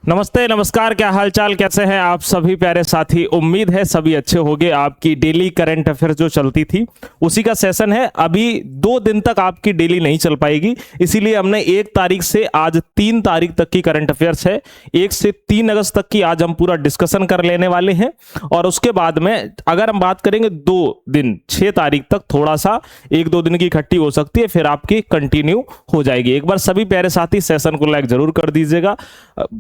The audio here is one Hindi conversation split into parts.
नमस्ते, नमस्कार। क्या हालचाल, कैसे हैं आप सभी प्यारे साथी। उम्मीद है सभी अच्छे होंगे। आपकी डेली करंट अफेयर जो चलती थी उसी का सेशन है। अभी 2 दिन तक आपकी डेली नहीं चल पाएगी, इसीलिए हमने 1 तारीख से आज 3 तारीख तक की करंट अफेयर्स है। 1 से 3 अगस्त तक की आज हम पूरा डिस्कशन कर लेने वाले हैं। और उसके बाद में अगर हम बात करेंगे 2 दिन 6 तारीख तक, थोड़ा सा 1-2 दिन की इकट्ठी हो सकती है, फिर आपकी कंटिन्यू हो जाएगी। एक बार सभी प्यारे साथी सेशन को लाइक जरूर कर दीजिएगा।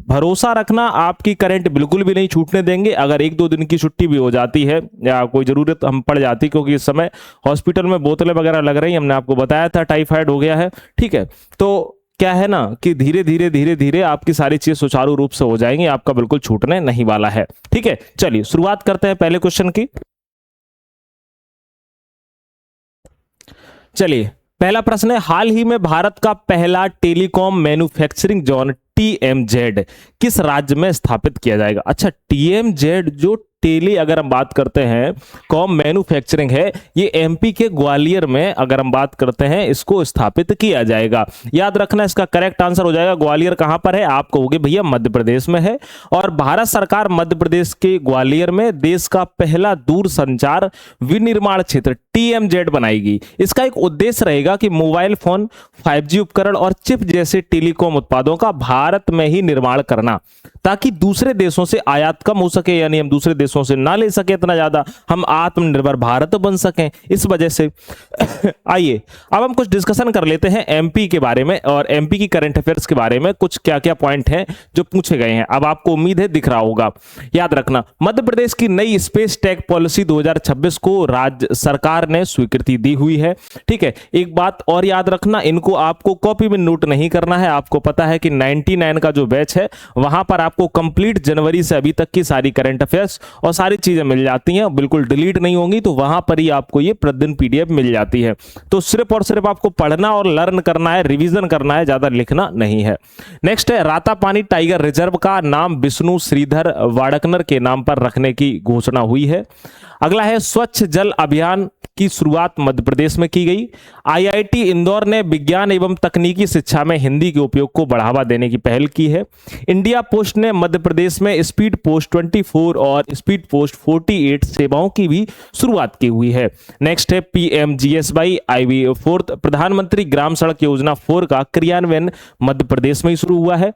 भरोसा रखना, आपकी करंट बिल्कुल भी नहीं छूटने देंगे। अगर 1-2 दिन की छुट्टी भी हो जाती है या कोई जरूरत हम पड़ जाती, क्योंकि इस समय हॉस्पिटल में बोतलें वगैरह लग रही, हमने आपको बताया था टाइफाइड हो गया है, ठीक है। तो क्या है ना कि धीरे धीरे धीरे धीरे आपकी सारी चीज सुचारू रूप से हो जाएंगी, आपका बिल्कुल छूटने नहीं वाला है, ठीक है। चलिए शुरुआत करते हैं पहले क्वेश्चन की। चलिए, पहला प्रश्न है, हाल ही में भारत का पहला टेलीकॉम मैन्युफैक्चरिंग जोन टीएमजेड किस राज्य में स्थापित किया जाएगा। अच्छा, टीएमजेड जो टेली अगर हम बात करते हैं कॉम मैन्युफैक्चरिंग है, ये एमपी के ग्वालियर में अगर हम बात करते हैं इसको स्थापित किया जाएगा। याद रखना, इसका करेक्ट आंसर हो जाएगा ग्वालियर। कहां पर है आप कहोगे भैया मध्य प्रदेश में है। और भारत सरकार मध्य प्रदेश के ग्वालियर में देश का पहला दूरसंचार विनिर्माण क्षेत्र टीएमजेड बनाएगी। इसका एक उद्देश्य रहेगा कि मोबाइल फोन, 5G उपकरण और चिप जैसे टेलीकॉम उत्पादों का भारत में ही निर्माण करना, ताकि दूसरे देशों से आयात कम हो सके, यानी हम दूसरे देशों से ना ले सके इतना ज्यादा, हम आत्मनिर्भर भारत बन सकें इस वजह से। आइए अब हम कुछ डिस्कशन कर लेते हैं एमपी के बारे में और एमपी की करंट अफेयर्स के बारे में। कुछ क्या क्या पॉइंट हैं जो पूछे गए हैं, अब आपको उम्मीद है दिख रहा होगा। याद रखना, मध्य प्रदेश की नई स्पेस टेक पॉलिसी 2026 को राज्य सरकार ने स्वीकृति दी हुई है, ठीक है। एक बात और याद रखना, इनको आपको कॉपी में नोट नहीं करना है। आपको पता है कि 99 का जो बैच है वहां पर आपको कंप्लीट जनवरी से अभी तक की सारी करंट अफेयर्स और सारी चीजें मिल जाती हैं, बिल्कुल डिलीट नहीं होंगी। तो वहां पर ही आपको ये प्रतिदिन पीडीएफ मिल जाती है। तो सिर्फ और सिर्फ आपको पढ़ना और लर्न करना है, रिवीजन करना है, ज्यादा लिखना नहीं है। नेक्स्ट है, रातापानी टाइगर रिजर्व का नाम विष्णु श्रीधर वाड़कनर के नाम पर रखने की घोषणा हुई है। अगला है, स्वच्छ जल अभियान की शुरुआत मध्य प्रदेश में की गई। आईआईटी इंदौर ने विज्ञान एवं तकनीकी शिक्षा में हिंदी के उपयोग को बढ़ावा देने की पहल की है। इंडिया पोस्ट ने मध्य प्रदेश में स्पीड पोस्ट 24 और स्पीड पोस्ट 48 सेवाओं की भी शुरुआत की हुई है। नेक्स्ट है, पीएमजीएसवाई आईवी 4 प्रधानमंत्री ग्राम सड़क योजना 4 का क्रियान्वयन मध्य प्रदेश में ही शुरू हुआ है।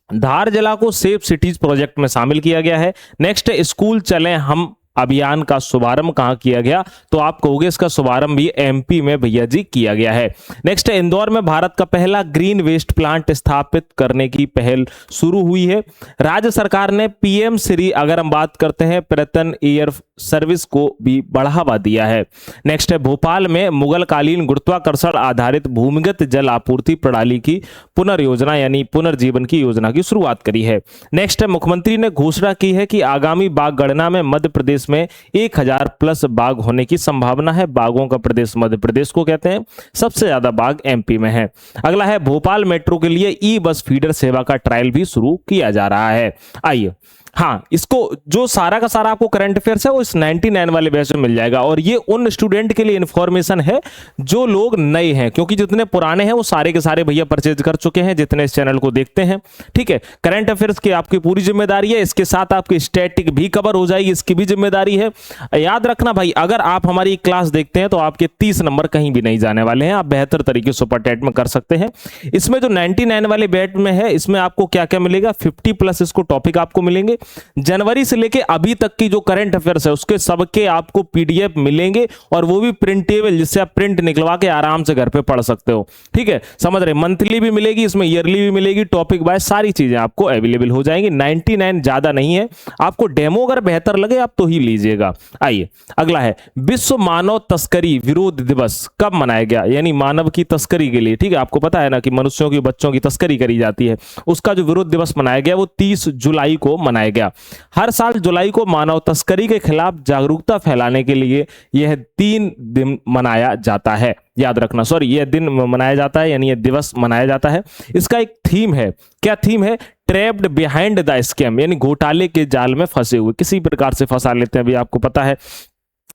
धार जिला को सेफ सिटीज प्रोजेक्ट में शामिल किया गया है। नेक्स्ट है, स्कूल चले हम अभियान का शुभारंभ कहां किया गया, तो आप कहोगे इसका शुभारंभ भी एमपी में भैया जी किया गया है। नेक्स्ट है, इंदौर में भारत का पहला ग्रीन वेस्ट प्लांट स्थापित करने की पहल शुरू हुई है। राज्य सरकार ने पीएम श्री अगर हम बात करते हैं पर्यटन एयर सर्विस को भी बढ़ावा दिया है। नेक्स्ट है, भोपाल में मुगल कालीन गुरुत्वाकर्षण आधारित भूमिगत जल आपूर्ति प्रणाली की पुनर्योजना यानी पुनर्जीवन की योजना की शुरुआत करी है। नेक्स्ट है, मुख्यमंत्री ने घोषणा की है कि आगामी बाघ गणना में मध्य प्रदेश में 1000+ बाघ होने की संभावना है। बाघों का प्रदेश मध्य प्रदेश को कहते हैं, सबसे ज्यादा बाघ एमपी में है। अगला है, भोपाल मेट्रो के लिए ई बस फीडर सेवा का ट्रायल भी शुरू किया जा रहा है। आइए, हाँ, इसको जो सारा का सारा आपको करंट अफेयर्स है वो इस 99 वाले बैच में मिल जाएगा। और ये उन स्टूडेंट के लिए इंफॉर्मेशन है जो लोग नए हैं, क्योंकि जितने पुराने हैं वो सारे के सारे भैया परचेज कर चुके हैं, जितने इस चैनल को देखते हैं, ठीक है। करंट अफेयर्स की आपकी पूरी जिम्मेदारी है, इसके साथ आपकी स्टैटिक भी कवर हो जाएगी, इसकी भी जिम्मेदारी है। याद रखना भाई, अगर आप हमारी क्लास देखते हैं तो आपके 30 नंबर कहीं भी नहीं जाने वाले हैं, आप बेहतर तरीके से सुपर टेट में कर सकते हैं। इसमें जो 99 वाले बैच में है, इसमें आपको क्या क्या मिलेगा, 50+ इसको टॉपिक आपको मिलेंगे। जनवरी से लेके अभी तक की जो करंट अफेयर्स है उसके सबके आपको पीडीएफ मिलेंगे, और वो भी प्रिंटेबल, जिससे आप प्रिंट निकलवा के आराम से घर पे पढ़ सकते हो, ठीक है। समझ रहे, मंथली भी मिलेगी, इसमें ईयरली भी मिलेगी, टॉपिक वाइज सारी चीजें आपको अवेलेबल हो जाएंगी। 99 ज्यादा नहीं है, आपको डेमो अगर बेहतर लगे आप तो ही लीजिएगा। आइए अगला है, विश्व मानव तस्करी विरोध दिवस कब मनाया गया, यानी मानव की तस्करी के लिए, ठीक है। आपको पता है ना कि मनुष्यों की, बच्चों की तस्करी करी जाती है, उसका जो विरोध दिवस मनाया गया वो 30 जुलाई को मनाया गया। हर साल जुलाई को मानव तस्करी के खिलाफ जागरूकता फैलाने के लिए यह 3 दिन मनाया जाता है। याद रखना, सॉरी, यह दिन मनाया जाता है, यानी यह दिवस मनाया जाता है। इसका एक थीम है, क्या थीम है, ट्रैप्ड बिहाइंड द स्कैम, यानी घोटाले के जाल में फंसे हुए, किसी प्रकार से फंसा लेते हैं, अभी आपको पता है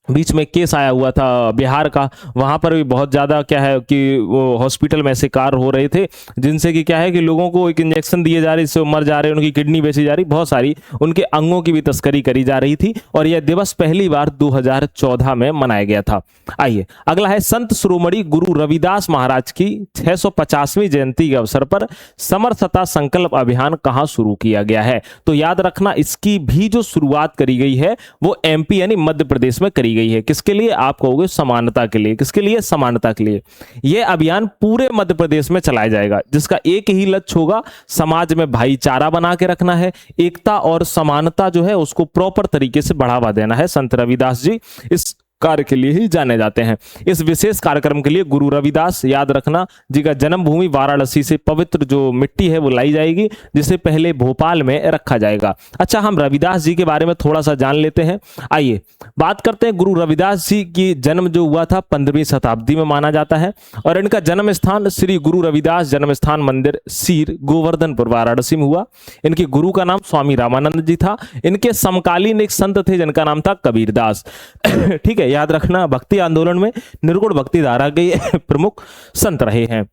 बीच में केस आया हुआ था बिहार का, वहां पर भी बहुत ज्यादा क्या है कि वो हॉस्पिटल में ऐसे कार हो रहे थे जिनसे कि क्या है कि लोगों को एक इंजेक्शन दिए जा रहे, इससे वो मर जा रहे, उनकी किडनी बेची जा रही, बहुत सारी उनके अंगों की भी तस्करी करी जा रही थी। और यह दिवस पहली बार 2014 में मनाया गया था। आइए अगला है, संत शिरोमणि गुरु रविदास महाराज की 650वीं जयंती के अवसर पर समरसता संकल्प अभियान कहाँ शुरू किया गया है? तो याद रखना इसकी भी जो शुरुआत करी गई है वो एमपी यानी मध्य प्रदेश में करी गई है। किसके लिए? आप कहोगे समानता के लिए। किसके लिए? समानता के लिए। यह अभियान पूरे मध्य प्रदेश में चलाया जाएगा, जिसका एक ही लक्ष्य होगा, समाज में भाईचारा बना के रखना है, एकता और समानता जो है उसको प्रॉपर तरीके से बढ़ावा देना है। संत रविदास जी इस कार्य के लिए ही जाने जाते हैं। इस विशेष कार्यक्रम के लिए गुरु रविदास, याद रखना, जी का जन्मभूमि वाराणसी से पवित्र जो मिट्टी है वो लाई जाएगी, जिसे पहले भोपाल में रखा जाएगा। अच्छा, हम रविदास जी के बारे में थोड़ा सा जान लेते हैं। आइए बात करते हैं। गुरु रविदास जी की जन्म जो हुआ था 15वीं शताब्दी में माना जाता है, और इनका जन्म स्थान श्री गुरु रविदास जन्म स्थान मंदिर, सीर, गोवर्धनपुर, वाराणसी में हुआ। इनके गुरु का नाम स्वामी रामानंद जी था। इनके समकालीन एक संत थे जिनका नाम था कबीरदास। ठीक है, याद रखना, भक्ति आंदोलन में निर्गुण भक्ति धारा के प्रमुख संत रहे हैं।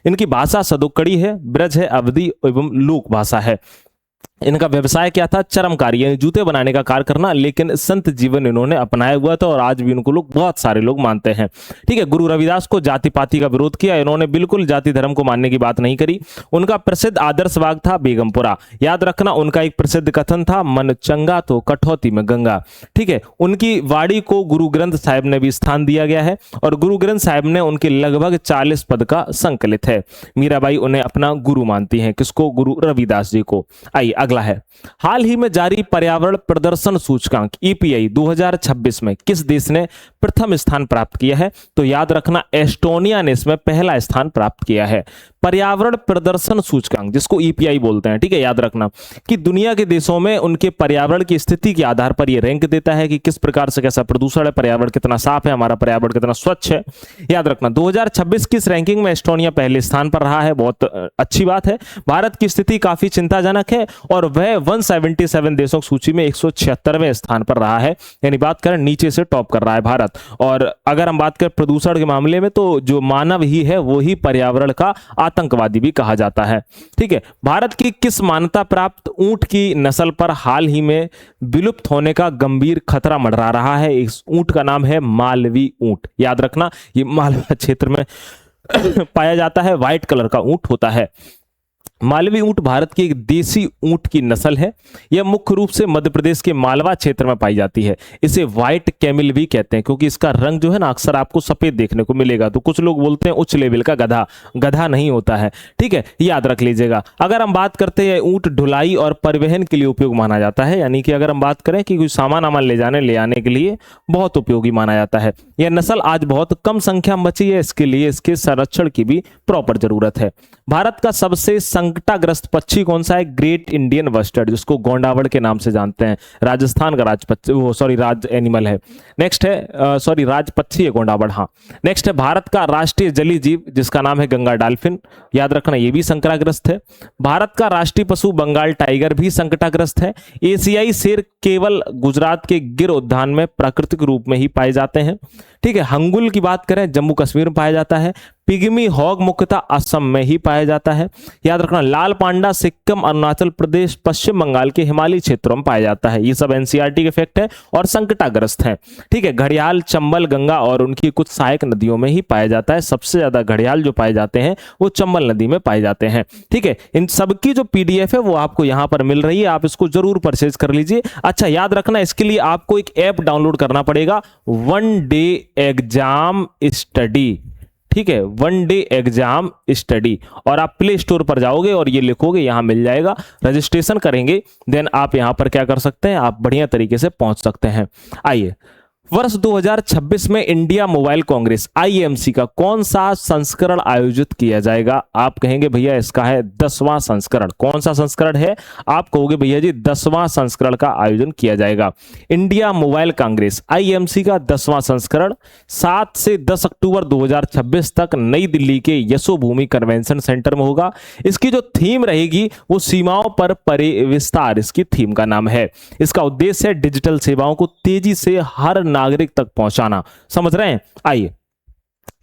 इनकी भाषा सदोकड़ी है, ब्रज है, अवधी एवं लोक भाषा है। इनका व्यवसाय क्या था? चरमकारी, यानी जूते बनाने का कार्य करना, लेकिन संत जीवन इन्होंने अपनाया हुआ था और आज भी उनको लोग, बहुत सारे लोग मानते हैं। ठीक है, गुरु रविदास को जाति पाति का विरोध किया, इन्होंने बिल्कुल जाति धर्म को मानने की बात नहीं करी। उनका प्रसिद्ध आदर्श वाक्य था बेगमपुरा। याद रखना, उनका एक प्रसिद्ध कथन था, मन चंगा तो कठौती में गंगा। ठीक है, उनकी वाणी को गुरु ग्रंथ साहिब ने भी स्थान दिया गया है, और गुरु ग्रंथ साहिब ने उनके लगभग 40 पद का संकलित है। मीराबाई उन्हें अपना गुरु मानती हैं। किसको? गुरु रविदास जी को। आइए अगला है, हाल ही में जारी पर्यावरण प्रदर्शन सूचकांक ईपीआई 2026 में किस देश ने प्रथम स्थान प्राप्त किया है? तो याद रखना, एस्टोनिया ने इसमें पहला स्थान प्राप्त किया है। पर्यावरण प्रदर्शन सूचकांक, जिसको ईपीआई बोलते हैं। ठीक है, याद रखना कि दुनिया के देशों में उनके पर्यावरण की स्थिति के आधार पर यह रैंक देता है कि किस प्रकार से कैसा प्रदूषण है, पर्यावरण कितना साफ है, हमारा पर्यावरण कितना स्वच्छ है। याद रखना 2026 की इस रैंकिंग में एस्टोनिया पहले स्थान पर रहा है, बहुत अच्छी बात है। भारत की स्थिति काफी चिंताजनक है और वह 177 देशों की सूची में 176वें स्थान पर रहा है, यानी बात करें नीचे से टॉप कर रहा है भारत। और अगर हम बात करें प्रदूषण के मामले में, तो जो मानव ही है वो ही पर्यावरण का आतंकवादी भी कहा जाता है। ठीक है, भारत की किस मान्यता प्राप्त ऊंट की नस्ल पर हाल ही में विलुप्त होने का गंभीर खतरा मंडरा रहा है? इस ऊंट का नाम है मालवी ऊंट। याद रखना, ये मालवा क्षेत्र में पाया जाता है, व्हाइट कलर का ऊंट होता है। मालवी ऊंट भारत की एक देसी ऊंट की नस्ल है। यह मुख्य रूप से मध्य प्रदेश के मालवा क्षेत्र में पाई जाती है। इसे व्हाइट कैमिल भी कहते हैं, क्योंकि इसका रंग जो है ना अक्सर आपको सफेद देखने को मिलेगा। तो कुछ लोग बोलते हैं उच्च लेवल का गधा, गधा नहीं होता है। ठीक है, याद रख लीजिएगा। अगर हम बात करते हैं, ऊंट ढुलाई और परिवहन के लिए उपयोग माना जाता है, यानी कि अगर हम बात करें कि कोई सामान आमान ले जाने ले आने के लिए बहुत उपयोगी माना जाता है। यह नस्ल आज बहुत कम संख्या में बची है, इसके लिए इसके संरक्षण की भी प्रॉपर जरूरत है। भारत का सबसे संकटाग्रस्त पक्षी कौन सा है? ग्रेट इंडियन बस्टर्ड, जिसको गोंडावड़ के नाम से जानते हैं। राजस्थान का राज पक्षी, वो सॉरी राज एनिमल है। नेक्स्ट है सॉरी राज पक्षी है गोंडावड़, हाँ। नेक्स्ट है भारत का राष्ट्रीय जलीय जीव, जिसका नाम है गंगा डॉल्फिन। याद रखना, ये भी संकटाग्रस्त है। भारत का राष्ट्रीय पशु बंगाल टाइगर भी संकटाग्रस्त है। एशियाई शेर केवल गुजरात के गिर उद्यान में प्राकृतिक रूप में ही पाए जाते हैं। ठीक है, हंगुल की बात करें जम्मू कश्मीर में पाया जाता है। पिग्मी हॉग मुख्यतः असम में ही पाया जाता है। याद रखना, लाल पांडा सिक्किम, अरुणाचल प्रदेश, पश्चिम बंगाल के हिमालयी क्षेत्रों में पाया जाता है। ये सब एनसीईआरटी के फैक्ट है और संकटाग्रस्त है। ठीक है, घड़ियाल चंबल, गंगा और उनकी कुछ सहायक नदियों में ही पाया जाता है। सबसे ज्यादा घड़ियाल जो पाए जाते हैं वो चंबल नदी में पाए जाते हैं। ठीक है, इन सबकी जो पीडीएफ है वो आपको यहाँ पर मिल रही है, आप इसको जरूर परचेज कर लीजिए। अच्छा, याद रखना, इसके लिए आपको एक ऐप डाउनलोड करना पड़ेगा, वन डे एग्जाम स्टडी। ठीक है, वन डे एग्जाम स्टडी, और आप प्ले स्टोर पर जाओगे और ये लिखोगे, यहां मिल जाएगा। रजिस्ट्रेशन करेंगे, देन आप यहां पर क्या कर सकते हैं, आप बढ़िया तरीके से पहुंच सकते हैं। आइए वर्ष 2026 में इंडिया मोबाइल कांग्रेस आईएमसी का कौन सा संस्करण आयोजित किया जाएगा? आप कहेंगे भैया इसका है 10वां संस्करण। कौन सा संस्करण है? आप कहोगे भैया जी 10वां संस्करण का आयोजन किया जाएगा। इंडिया मोबाइल कांग्रेस आईएमसी का 10वां संस्करण 7 से 10 अक्टूबर 2026 तक नई दिल्ली के यशोभूमि कन्वेंशन सेंटर में होगा। इसकी जो थीम रहेगी वो सीमाओं पर परिविस्तार इसकी थीम का नाम है। इसका उद्देश्य है डिजिटल सेवाओं को तेजी से हर नागरिक तक पहुंचाना। समझ रहे हैं? आइए,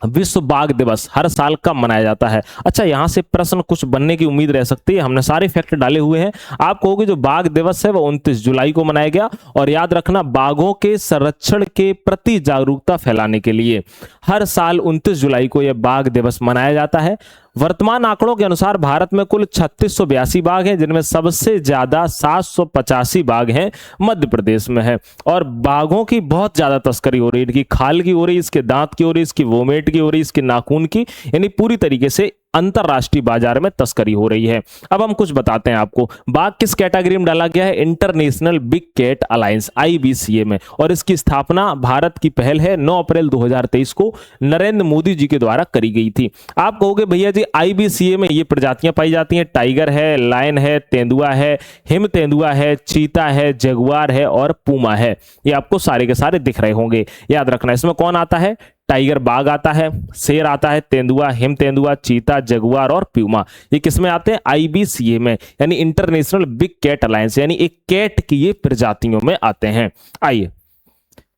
विश्व बाघ दिवस हर साल कब मनाया जाता है? अच्छा, यहां से प्रश्न कुछ बनने की उम्मीद रह सकती है। हमने सारे फैक्ट डाले हुए हैं। आप कहोगे जो बाघ दिवस है वो 29 जुलाई को मनाया गया, और याद रखना बाघों के संरक्षण के प्रति जागरूकता फैलाने के लिए हर साल 29 जुलाई को यह बाघ दिवस मनाया जाता है। वर्तमान आंकड़ों के अनुसार भारत में कुल 3682 बाघ हैं, जिनमें सबसे ज्यादा 785 बाघ हैं मध्य प्रदेश में है। और बाघों की बहुत ज्यादा तस्करी हो रही है। इनकी खाल की हो रही है, इसके दांत की हो रही है, इसकी वोमेट की हो रही है, इसके नाखून की, यानी पूरी तरीके से अंतरराष्ट्रीय बाजार में तस्करी हो रही है। अब हम कुछ बताते हैं आपको। बाघ किस कैटेगरी में डाला गया है? International Big Cat Alliance IBCA में, और इसकी स्थापना भारत की पहल है 9 अप्रैल 2023 को नरेंद्र मोदी जी के द्वारा करी गई थी। आप कहोगे भैया जी IBCA में ये प्रजातियां पाई जाती हैं, टाइगर है, लायन है, तेंदुआ है, हिम तेंदुआ है, चीता है, जगुआर है और पूमा है। ये आपको सारे के सारे दिख रहे होंगे। याद रखना, इसमें कौन आता है? टाइगर बाघ आता है, शेर आता है, तेंदुआ, हिम तेंदुआ, चीता, जगुआर और प्यूमा। ये किसमें आते हैं? IBCA में, यानी इंटरनेशनल बिग कैट अलायंस, यानी एक कैट की ये प्रजातियों में आते हैं। आइए,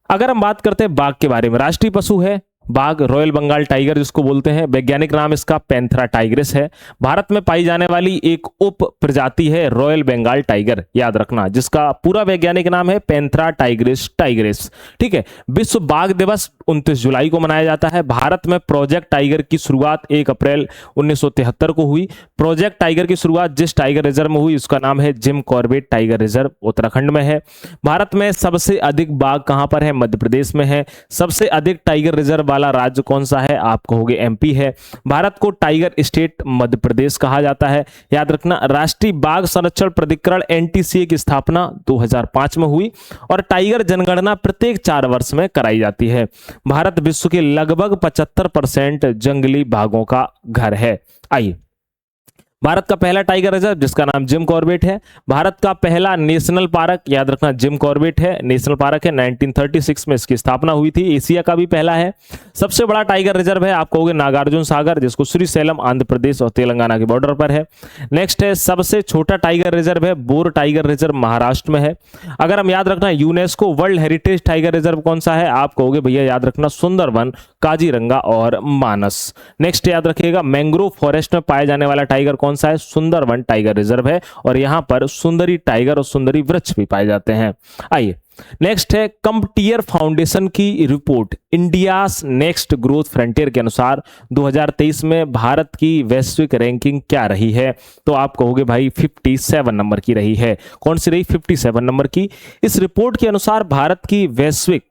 अगर हम बात करते हैं बाघ के बारे में, राष्ट्रीय पशु है बाघ, रॉयल बंगाल टाइगर जिसको बोलते हैं। वैज्ञानिक नाम इसका पैंथेरा टाइग्रिस है। भारत में पाई जाने वाली एक उप प्रजाति है रॉयल बंगाल टाइगर, याद रखना, जिसका पूरा वैज्ञानिक नाम है पैंथेरा टाइग्रिस टाइग्रिस। ठीक है। विश्व बाघ दिवस 29 जुलाई को मनाया जाता है। भारत में प्रोजेक्ट टाइगर की शुरुआत 1 अप्रैल 1973 को हुई। प्रोजेक्ट टाइगर की शुरुआत जिस टाइगर रिजर्व में हुई उसका नाम है Jim Corbett tiger reserve, Uttarakhand में है। भारत में सबसे अधिक बाघ कहां पर है? मध्य प्रदेश में है। सबसे अधिक टाइगर रिजर्व वाला राज्य कौन सा है? आप कहोगे MP है। भारत को टाइगर स्टेट मध्य प्रदेश कहा जाता है। याद रखना, राष्ट्रीय बाघ संरक्षण प्राधिकरण NTCA की स्थापना 2005 में हुई, और टाइगर जनगणना प्रत्येक 4 वर्ष में कराई जाती है। भारत विश्व के लगभग 75% जंगली बाघों का घर है। आइए, भारत का पहला टाइगर रिजर्व जिसका नाम जिम कॉर्बेट है। भारत का पहला नेशनल पार्क, याद रखना, जिम कॉर्बेट है, नेशनल पार्क है। 1936 में इसकी स्थापना हुई थी। एशिया का भी पहला है। सबसे बड़ा टाइगर रिजर्व है, आप कहोगे नागार्जुन सागर, जिसको श्रीशैलम आंध्र प्रदेश और तेलंगाना के बॉर्डर पर है। नेक्स्ट है सबसे छोटा टाइगर रिजर्व है बोर टाइगर रिजर्व, महाराष्ट्र में है। अगर हम याद रखना UNESCO world heritage tiger reserve कौन सा है? आप कहोगे भैया याद रखना सुंदरवन, काजीरंगा और मानस। नेक्स्ट याद रखिएगा मैंग्रोव फॉरेस्ट में पाए जाने वाला टाइगर कौन सा है? सुंदरवन टाइगर रिजर्व है, और यहां पर सुंदरी टाइगर और सुंदरी वृक्ष भी पाए जाते हैं। आइए, नेक्स्ट है कम्पटियर फाउंडेशन की report India's next growth frontier के अनुसार 2023 में भारत की वैश्विक रैंकिंग क्या रही है? तो आप कहोगे भाई 57 नंबर की रही है। कौन सी रही? 57 नंबर की। इस रिपोर्ट के अनुसार भारत की वैश्विक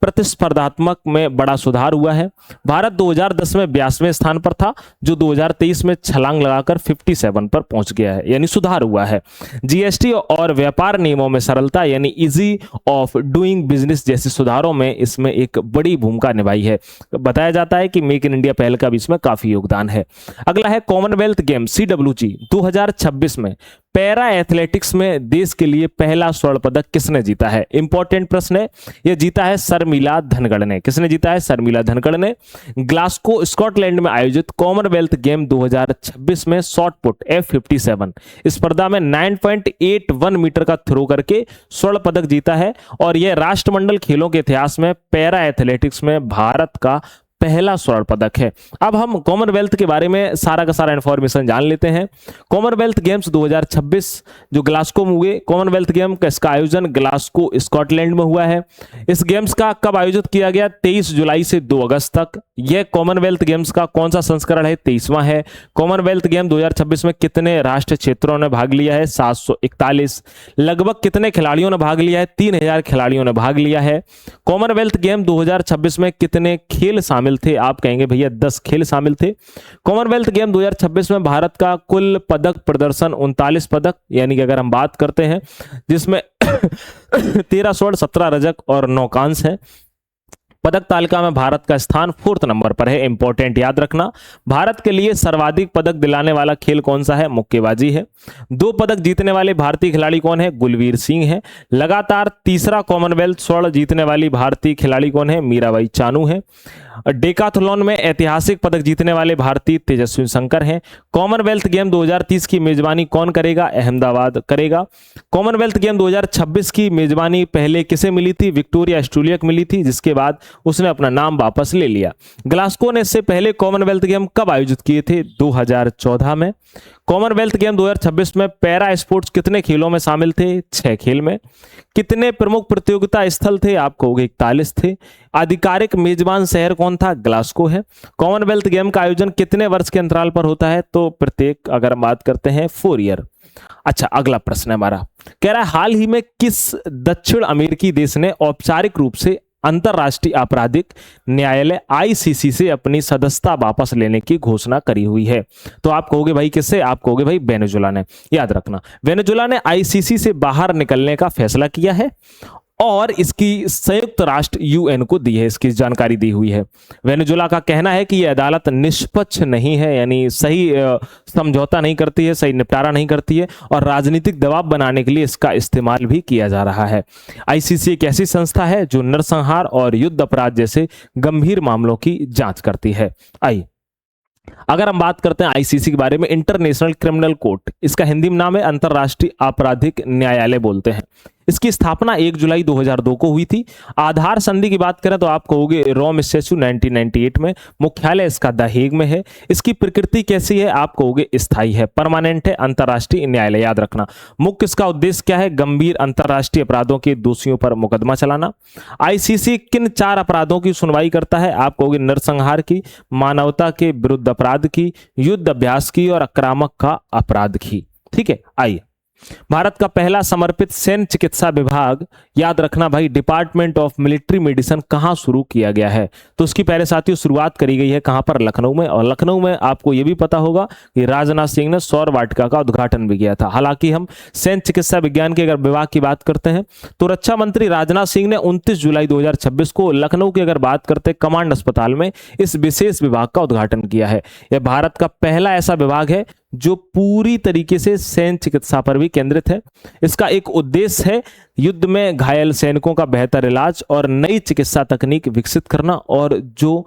प्रतिस्पर्धात्मक में बड़ा सुधार हुआ है। भारत 2010 में 82वें स्थान पर था, जो 2023 में छलांग लगाकर 57 पर पहुंच गया है, यानी सुधार हुआ है। GST और व्यापार नियमों में सरलता यानी इजी ऑफ डूइंग बिजनेस जैसे सुधारों में इसमें एक बड़ी भूमिका निभाई है। बताया जाता है कि मेक इन इंडिया पहल का भी इसमें काफी योगदान है। अगला है कॉमनवेल्थ गेम CWG 2026 में पैरा एथलेटिक्स में देश के लिए पहला स्वर्ण पदक किसने जीता है? इंपॉर्टेंट प्रश्न है। यह जीता है शर्मिला धनखड़ ने। किसने जीता है? शर्मिला धनखड़ ने। ग्लासगो स्कॉटलैंड में आयोजित कॉमनवेल्थ गेम 2026 में शॉट पुट F57 स्पर्धा में 9.81 मीटर का थ्रो करके स्वर्ण पदक जीता है, और यह राष्ट्रमंडल खेलों के इतिहास में पैरा एथलेटिक्स में भारत का पहला स्वर्ण पदक है। अब हम कॉमनवेल्थ के बारे में सारा का सारा इंफॉर्मेशन जान लेते हैं। कॉमनवेल्थ गेम्स 2026 जो ग्लासगो में हुए, कॉमनवेल्थ गेम का इसका आयोजन ग्लासगो स्कॉटलैंड में हुआ है। इस गेम्स का कब आयोजित किया गया? 23 जुलाई से 2 अगस्त तक। यह कॉमनवेल्थ गेम्स का कौन सा संस्करण है? 23वां है। कॉमनवेल्थ गेम 2026 में कितने राष्ट्र क्षेत्रों ने भाग लिया है? 741। लगभग कितने खिलाड़ियों ने भाग लिया है? 3000 खिलाड़ियों ने भाग लिया है। कॉमनवेल्थ गेम 2026 में कितने खेल शामिल थे? आप कहेंगे भैया 10 खेल शामिल थे। कॉमनवेल्थ गेम 2026 में भारत का कुल पदक प्रदर्शन 39 पदक, यानी कि अगर हम बात करते हैं जिसमें 13 स्वर्ण, 17 रजक और 9 कांस्य है। पदक तालिका में भारत का स्थान 4th नंबर पर है, इंपॉर्टेंट याद रखना। भारत के लिए सर्वाधिक पदक दिलाने वाला खेल कौन सा है? मुक्केबाजी है। 2 पदक जीतने वाले भारतीय खिलाड़ी कौन है? गुलवीर सिंह है। लगातार तीसरा कॉमनवेल्थ स्वर्ण जीतने वाली भारतीय खिलाड़ी कौन है? मीराबाई चानू है। डेकाथलॉन में ऐतिहासिक पदक जीतने वाले भारतीय तेजस्वी शंकर हैं। कॉमनवेल्थ गेम 2030 की मेजबानी कौन करेगा? अहमदाबाद करेगा। कॉमनवेल्थ गेम 2026 की मेजबानी पहले किसे मिली थी? विक्टोरिया ऑस्ट्रेलिया को मिली थी, जिसके बाद उसने अपना नाम वापस ले लिया। ग्लासगो ने इससे पहले कॉमनवेल्थ गेम कब आयोजित किए थे? 2014 में। कॉमनवेल्थ गेम 2026 में पैरा स्पोर्ट्स कितने खेलों में शामिल थे? 6 खेल में। कितने प्रमुख प्रतियोगिता स्थल थे? आप कहोगे 41 थे। आधिकारिक मेजबान शहर कौन था? ग्लासगो है। कॉमनवेल्थ गेम का आयोजन कितने वर्ष के अंतराल पर होता है? तो प्रत्येक, अगर हम बात करते हैं 4 ईयर। अच्छा, अगला प्रश्न है हमारा, कह रहा है हाल ही में किस दक्षिण अमेरिकी देश ने औपचारिक रूप से अंतरराष्ट्रीय आपराधिक न्यायालय आईसीसी से अपनी सदस्यता वापस लेने की घोषणा करी हुई है? तो आप कहोगे भाई किससे? आप कहोगे भाई वेनेजुएला ने। याद रखना, वेनेजुएला ने आईसीसी से बाहर निकलने का फैसला किया है और इसकी संयुक्त राष्ट्र यूएन को दी है, इसकी जानकारी दी हुई है। वेनेजुएला का कहना है कि यह अदालत निष्पक्ष नहीं है, यानी सही समझौता नहीं करती है, सही निपटारा नहीं करती है और राजनीतिक दबाव बनाने के लिए इसका इस्तेमाल भी किया जा रहा है। आईसीसी एक ऐसी संस्था है जो नरसंहार और युद्ध अपराध जैसे गंभीर मामलों की जांच करती है। आइए, अगर हम बात करते हैं आईसीसी के बारे में, इंटरनेशनल क्रिमिनल कोर्ट, इसका हिंदी में नाम है अंतरराष्ट्रीय आपराधिक न्यायालय बोलते हैं। इसकी स्थापना 1 जुलाई 2002 को हुई थी। आधार संधि की बात करें तो आप कहोगे रोम स्टैच्यू 1998 में। मुख्यालय इसका द हेग में है। इसकी प्रकृति कैसी है? आप कहोगे स्थायी है, परमानेंट है, अंतरराष्ट्रीय न्यायालय। याद रखना, मुख्य इसका उद्देश्य क्या है? गंभीर अंतरराष्ट्रीय अपराधों के दोषियों पर मुकदमा चलाना। आईसीसी किन 4 अपराधों की सुनवाई करता है? आप कहोगे नरसंहार की, मानवता के विरुद्ध अपराध की, युद्ध अभ्यास की और आक्रामक का अपराध की। ठीक है, आइए, भारत का पहला समर्पित सैन्य चिकित्सा विभाग, याद रखना भाई, डिपार्टमेंट ऑफ मिलिट्री मेडिसिन, कहां शुरू किया गया है? तो उसकी पहले साथियों शुरुआत करी गई है कहां पर? लखनऊ में। और लखनऊ में आपको यह भी पता होगा कि राजनाथ सिंह ने सौर वाटिका का उद्घाटन भी किया था। हालांकि हम सैन्य चिकित्सा विज्ञान के अगर विभाग की बात करते हैं तो रक्षा मंत्री राजनाथ सिंह ने 29 जुलाई 2026 को लखनऊ की अगर बात करते कमांड अस्पताल में इस विशेष विभाग का उद्घाटन किया है। यह भारत का पहला ऐसा विभाग है जो पूरी तरीके से सैन्य चिकित्सा पर भी केंद्रित है। इसका एक उद्देश्य है युद्ध में घायल सैनिकों का बेहतर इलाज और नई चिकित्सा तकनीक विकसित करना, और जो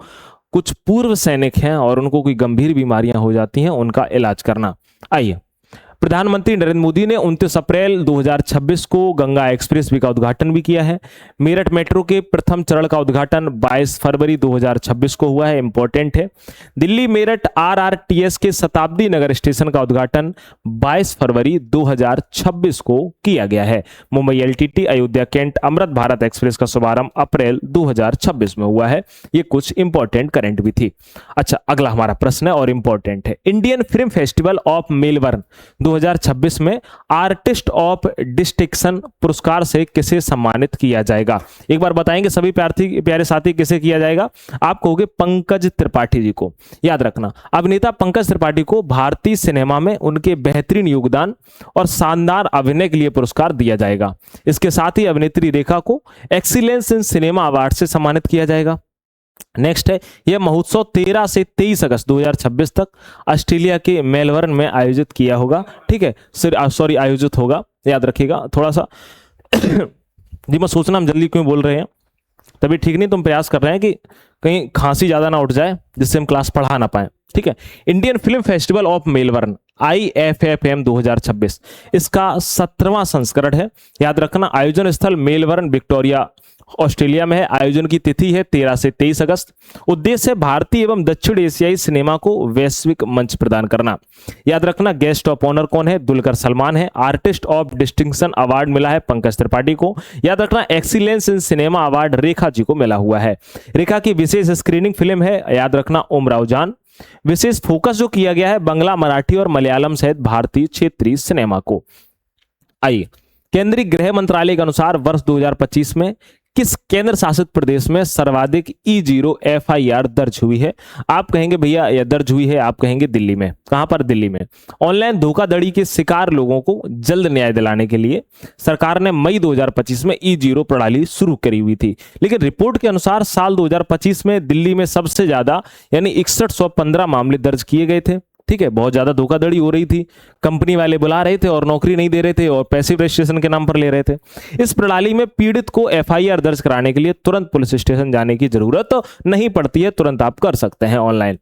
कुछ पूर्व सैनिक हैं और उनको कोई गंभीर बीमारियां हो जाती हैं उनका इलाज करना। आइए, प्रधानमंत्री नरेंद्र मोदी ने 29 अप्रैल 2026 को गंगा एक्सप्रेस वे का उद्घाटन भी किया है। मेरठ मेट्रो के प्रथम चरण का उद्घाटन 22 फरवरी 2026 को हुआ है, इंपॉर्टेंट है। दिल्ली मेरठ आरआरटीएस के शताब्दी नगर स्टेशन का उद्घाटन 22 फरवरी 2026 को किया गया है। Mumbai LTT Ayodhya cantt Amrit Bharat express का शुभारंभ अप्रैल 2026 में हुआ है। ये कुछ इंपॉर्टेंट करंट भी थी। अच्छा, अगला हमारा प्रश्न है और इंपॉर्टेंट है, Indian film festival of Melbourne 2026 में आर्टिस्ट ऑफ डिस्टिंक्शन पुरस्कार से किसे सम्मानित किया जाएगा? एक बार बताएंगे सभी प्यारे साथी, किसे किया जाएगा? आप कहोगे पंकज त्रिपाठी जी को। याद रखना, अभिनेता पंकज त्रिपाठी को भारतीय सिनेमा में उनके बेहतरीन योगदान और शानदार अभिनय के लिए पुरस्कार दिया जाएगा। इसके साथ ही अभिनेत्री रेखा को एक्सीलेंस इन सिनेमा अवार्ड से सम्मानित किया जाएगा। नेक्स्ट है, यह महोत्सव 13 से 23 अगस्त 2026 तक ऑस्ट्रेलिया के मेलबर्न में आयोजित किया होगा। ठीक है, सॉरी आयोजित होगा, याद रखिएगा। थोड़ा सा जी मैं सोचना हम जल्दी क्यों बोल रहे हैं, तभी ठीक नहीं, तुम प्रयास कर रहे हैं कि कहीं खांसी ज्यादा ना उठ जाए जिससे हम क्लास पढ़ा ना पाए। ठीक है, Indian film festival of Melbourne IFFM 2026 इसका 17वां संस्करण है। याद रखना, आयोजन स्थल मेलबर्न विक्टोरिया ऑस्ट्रेलिया में है। आयोजन की तिथि है 13 से 23 अगस्त। उद्देश्य है भारतीय एवं दक्षिण एशियाई सिनेमा को वैश्विक मंच प्रदान करना। याद रखना, गेस्ट ऑफ ऑनर कौन है? दुलकर सलमान है। आर्टिस्ट ऑफ डिस्टिंक्शन अवार्ड मिला है पंकज त्रिपाठी को। याद रखना, excellence in cinema award Rekha ji को मिला हुआ है। रेखा की विशेष स्क्रीनिंग फिल्म है, याद रखना, उमराव जान। विशेष फोकस जो किया गया है बंगला, मराठी और मलयालम सहित भारतीय क्षेत्रीय सिनेमा को। आइए, केंद्रीय गृह मंत्रालय के अनुसार वर्ष 2025 में किस केंद्र शासित प्रदेश में सर्वाधिक E0 FIR दर्ज हुई है? आप कहेंगे भैया यह दर्ज हुई है, आप कहेंगे दिल्ली में। कहां पर? दिल्ली में। ऑनलाइन धोखाधड़ी के शिकार लोगों को जल्द न्याय दिलाने के लिए सरकार ने मई 2025 में E0 प्रणाली शुरू करी हुई थी, लेकिन रिपोर्ट के अनुसार साल 2025 में दिल्ली में सबसे ज्यादा यानी 6115 मामले दर्ज किए गए थे। ठीक है, बहुत ज्यादा धोखाधड़ी हो रही थी, कंपनी वाले बुला रहे थे और नौकरी नहीं दे रहे थे और पैसिव रजिस्ट्रेशन के नाम पर ले रहे थे। इस प्रणाली में पीड़ित को FIR दर्ज कराने के लिए तुरंत पुलिस स्टेशन जाने की जरूरत तो नहीं पड़ती है, तुरंत आप कर सकते हैं ऑनलाइन।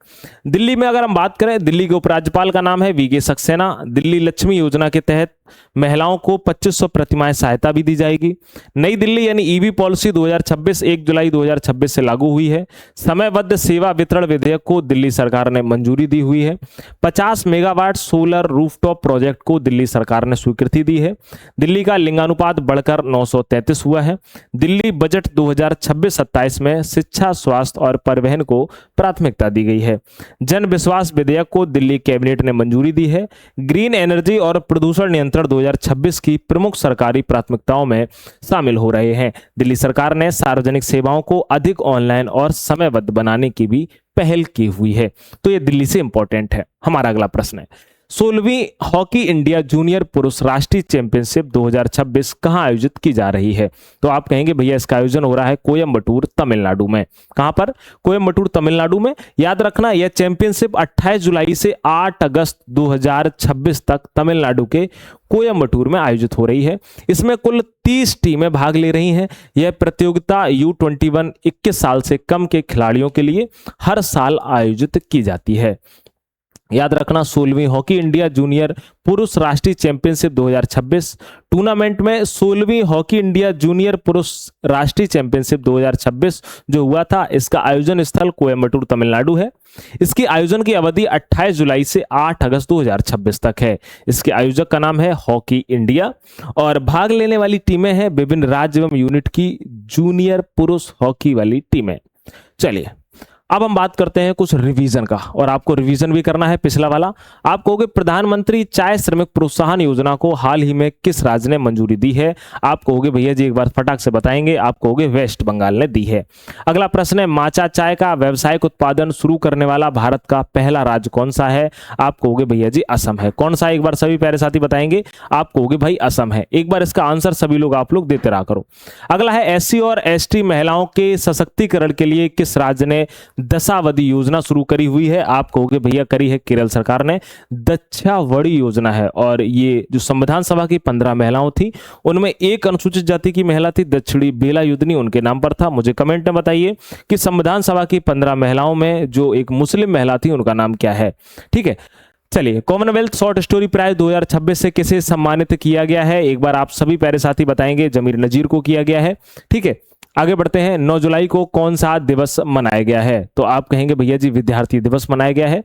दिल्ली में अगर हम बात करें, दिल्ली के उपराज्यपाल का नाम है VK सक्सेना। दिल्ली लक्ष्मी योजना के तहत महिलाओं को 2500 प्रतिमाह सहायता भी दी जाएगी। नई दिल्ली यानी EV पॉलिसी 2026 1 जुलाई 2026 से लागू हुई है। समयबद्ध सेवा वितरण विधेयक को दिल्ली सरकार ने मंजूरी दी हुई है। 50 मेगावाट सोलर रूफटॉप प्रोजेक्ट को दिल्ली सरकार ने स्वीकृति दी है। दिल्ली का लिंगानुपात बढ़कर 933 हुआ है। दिल्ली बजट 2026-27 में शिक्षा, स्वास्थ्य और परिवहन को प्राथमिकता दी गई है। जन विश्वास विधेयक को दिल्ली कैबिनेट ने मंजूरी दी है। ग्रीन एनर्जी और प्रदूषण नियंत्रण 2026 की प्रमुख सरकारी प्राथमिकताओं में शामिल हो रहे हैं। दिल्ली सरकार ने सार्वजनिक सेवाओं को अधिक ऑनलाइन और समयबद्ध बनाने की भी पहल की हुई है। तो ये दिल्ली से इंपॉर्टेंट है। हमारा अगला प्रश्न है, 16वीं हॉकी इंडिया जूनियर पुरुष राष्ट्रीय चैंपियनशिप 2026 कहां आयोजित की जा रही है? तो आप कहेंगे भैया इसका आयोजन हो रहा है कोयम्बटूर तमिलनाडु में। कहां पर? कोयम्बटूर तमिलनाडु में। याद रखना यह चैंपियनशिप 28 जुलाई से 8 अगस्त 2026 तक तमिलनाडु के कोयम्बटूर में आयोजित हो रही है। इसमें कुल 30 टीमें भाग ले रही हैं। यह प्रतियोगिता U21 21 साल से कम के खिलाड़ियों के लिए हर साल आयोजित की जाती है। याद रखना 16वीं हॉकी इंडिया जूनियर पुरुष राष्ट्रीय चैंपियनशिप 2026 टूर्नामेंट में 16वीं हॉकी इंडिया जूनियर पुरुष राष्ट्रीय चैंपियनशिप 2026 जो हुआ था, इसका आयोजन स्थल कोयम्बटूर तमिलनाडु है। इसकी आयोजन की अवधि 28 जुलाई से 8 अगस्त 2026 तक है। इसके आयोजक का नाम है हॉकी इंडिया और भाग लेने वाली टीमें हैं विभिन्न राज्य एवं यूनिट की जूनियर पुरुष हॉकी वाली टीमें। चलिए अब हम बात करते हैं कुछ रिवीजन का, और आपको रिवीजन भी करना है पिछला वाला। आप कहोगे प्रधानमंत्री चाय श्रमिक प्रोत्साहन योजना को हाल ही में किस राज्य ने मंजूरी दी है? आप कहोगे भैया जी एक बार फटाक से बताएंगे, आप कहोगे वेस्ट बंगाल ने दी है। अगला प्रश्न है, माचा चाय का व्यावसायिक उत्पादन शुरू करने वाला भारत का पहला राज्य कौन सा है? आप कहोगे भैया जी असम है। कौन सा? एक बार सभी प्यारे साथी बताएंगे। आप कहोगे भाई असम है। एक बार इसका आंसर सभी लोग आप लोग देते रहा करो। अगला है, SC और ST महिलाओं के सशक्तिकरण के लिए किस राज्य ने दशावधि योजना शुरू करी हुई है? आप कहोगे भैया करी है केरल सरकार ने, दक्षावड़ी योजना है। और ये जो संविधान सभा की 15 महिलाओं थी उनमें एक अनुसूचित जाति की महिला थी, दक्षिणी बेला युद्धनी, उनके नाम पर था। मुझे कमेंट में बताइए कि संविधान सभा की 15 महिलाओं में जो एक मुस्लिम महिला थी उनका नाम क्या है। ठीक है, चलिए कॉमनवेल्थ शॉर्ट स्टोरी प्राइज 2026 से किसे सम्मानित किया गया है? एक बार आप सभी प्यारे साथी बताएंगे। जमीर नजीर को किया गया है। ठीक है, आगे बढ़ते हैं। 9 जुलाई को कौन सा दिवस मनाया गया है? तो आप कहेंगे भैया जी विद्यार्थी दिवस मनाया गया है।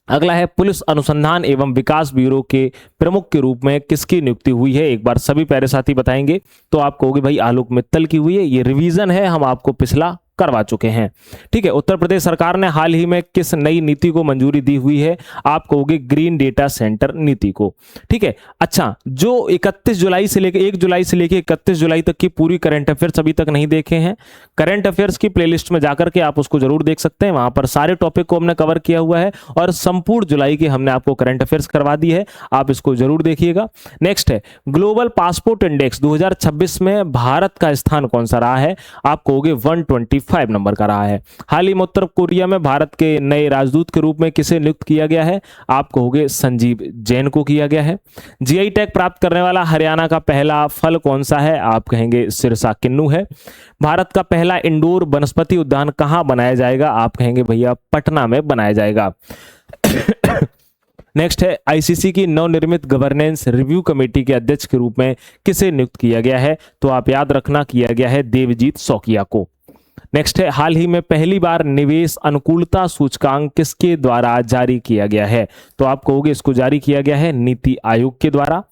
अगला है, पुलिस अनुसंधान एवं विकास ब्यूरो के प्रमुख के रूप में किसकी नियुक्ति हुई है? एक बार सभी प्यारे साथी बताएंगे। तो आप कहोगे भाई आलोक मित्तल की हुई है। ये रिवीजन है, हम आपको पिछला करवा चुके हैं। ठीक है, उत्तर प्रदेश सरकार ने हाल ही में किस नई नीति को मंजूरी दी हुई है? आप कहोगे ग्रीन डेटा सेंटर नीति को। ठीक है, अच्छा, जो 31 जुलाई से लेकर 1 जुलाई से लेकर 31 जुलाई तक की पूरी करंट अफेयर्स अभी तक नहीं देखे हैं, करंट अफेयर्स की प्लेलिस्ट में जाकर के आप उसको जरूर देख सकते हैं। वहां पर सारे टॉपिक को हमने कवर किया हुआ है और संपूर्ण जुलाई की हमने आपको करंट अफेयर्स करवा दी है, आप इसको जरूर देखिएगा। नेक्स्ट है, ग्लोबल पासपोर्ट इंडेक्स 2026 में भारत का स्थान कौन सा रहा है? आप कहोगे 125 नंबर का रहा है। हाल ही में उत्तर कोरिया में भारत के नए राजदूत के रूप में किसे नियुक्त किया गया है? आप कहोगे संजीव जैन को किया गया है। GI टैग प्राप्त करने वाला हरियाणा का पहला फल कौन सा है? आप कहेंगे सिरसा किन्नू है। भारत का पहला इंडोर वनस्पति उद्यान कहां बनाया जाएगा? आप कहेंगे भैया पटना में बनाया जाएगा। नेक्स्ट है, ICC की नवनिर्मित गवर्नेंस रिव्यू कमेटी के अध्यक्ष के रूप में किसे नियुक्त किया गया है? तो आप याद रखना किया गया है देवजीत सौकिया को। नेक्स्ट है, हाल ही में पहली बार निवेश अनुकूलता सूचकांक किसके द्वारा जारी किया गया है? तो आप कहोगे इसको जारी किया गया है नीति आयोग के द्वारा।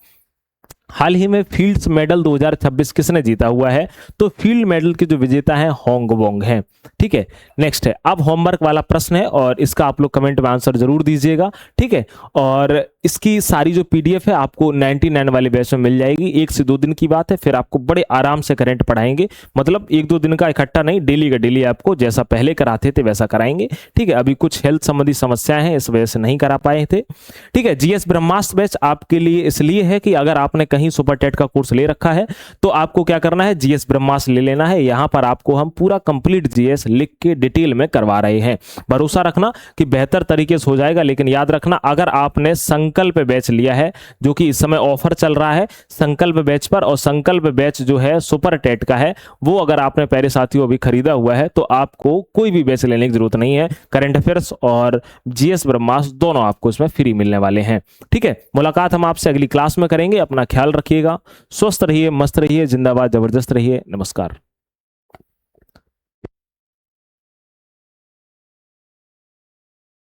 हाल ही में फील्ड्स मेडल 2026 किसने जीता हुआ है? तो फील्ड मेडल के जो विजेता हैं होंग वोंग हैं। ठीक है, नेक्स्ट है, अब होमवर्क वाला प्रश्न है और इसका आप लोग कमेंट में आंसर जरूर दीजिएगा। ठीक है, और इसकी सारी जो पीडीएफ है आपको 99 वाले बैच में मिल जाएगी। 1 से 2 दिन की बात है, फिर आपको बड़े आराम से करंट पढ़ाएंगे, मतलब 1-2 दिन का इकट्ठा नहीं, डेली का डेली आपको जैसा पहले कराते थे वैसा कराएंगे। ठीक है, अभी कुछ हेल्थ संबंधी समस्याएं हैं, इस वजह से नहीं करा पाए थे। ठीक है, जीएस ब्रह्मास्त्र बैच आपके लिए इसलिए है कि अगर आपने कहीं सुपर टेट का कोर्स ले रखा है तो आपको क्या करना है, जीएस ब्रह्मास्त्र ले लेना है। यहां पर आपको हम पूरा कंप्लीट जीएस लिख के डिटेल में करवा रहे हैं। भरोसा रखना कि बेहतर तरीके से हो जाएगा, लेकिन याद रखना अगर आपने संकल्प बैच लिया है, जो कि इस समय ऑफर चल रहा है संकल्प बैच पर, और संकल्प बैच जो है सुपर टेट का है, वो अगर आपने पहले साथियों अभी खरीदा हुआ है तो आपको कोई भी बैच लेने की जरूरत नहीं है। करंट अफेयर्स और जीएस ब्रह्मास्त्र दोनों आपको इसमें फ्री मिलने वाले हैं। ठीक है, मुलाकात हम आपसे अगली क्लास में करेंगे। अपना ख्याल रखिएगा, स्वस्थ रहिए, मस्त रहिए, जिंदाबाद जबरदस्त रहिए। नमस्कार।